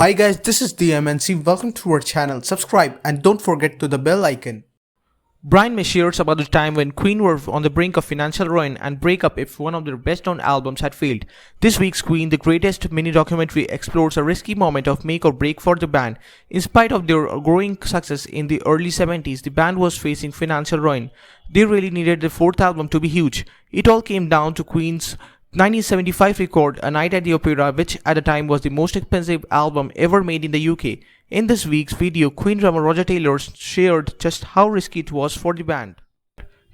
Hi guys, this is DM&C. Welcome to our channel. Subscribe and don't forget to the bell icon. Brian May shares about the time when Queen were on the brink of financial ruin and breakup if one of their best-known albums had failed. This week's Queen, the greatest mini-documentary, explores a risky moment of make or break for the band. In spite of their growing success in the early 70s, the band was facing financial ruin. They really needed the fourth album to be huge. It all came down to Queen's 1975 record, A Night at the Opera, which at the time was the most expensive album ever made in the UK. In this week's video, Queen drummer Roger Taylor shared just how risky it was for the band.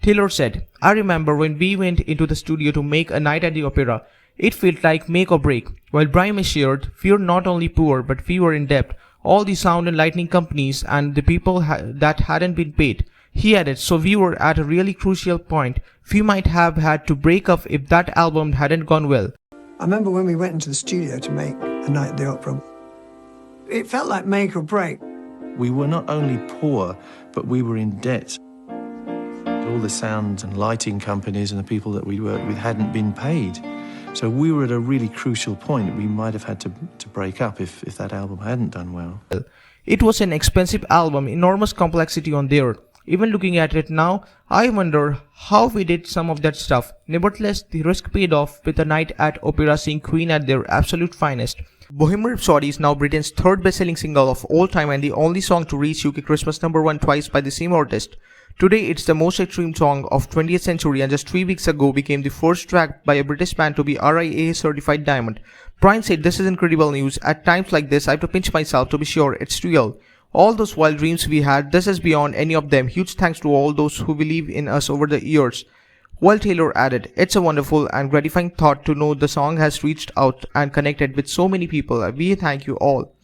Taylor said, "I remember when we went into the studio to make A Night at the Opera, it felt like make or break." While Brian shared, "We were not only poor, but we were in debt. All the sound and lighting companies and the people that hadn't been paid." He added, "So we were at a really crucial point. We might have had to break up if that album hadn't gone well." I remember when we went into the studio to make A Night at the Opera, it felt like make or break. We were not only poor, but we were in debt. All the sound and lighting companies and the people that we worked with hadn't been paid. So we were at a really crucial point. We might have had to break up if that album hadn't done well. It was an expensive album, enormous complexity on there. Even looking at it now, I wonder how we did some of that stuff. Nevertheless, the risk paid off with A Night at Opera seeing Queen at their absolute finest. Bohemian Rhapsody is now Britain's third best-selling single of all time and the only song to reach UK Christmas #1 twice by the same artist. Today, it's the most streamed song of 20th century and just 3 weeks ago became the first track by a British band to be RIAA certified diamond. Brian said, "This is incredible news. At times like this, I have to pinch myself to be sure it's real. All those wild dreams we had, this is beyond any of them. Huge thanks to all those who believe in us over the years." While Taylor added, "It's a wonderful and gratifying thought to know the song has reached out and connected with so many people. We thank you all."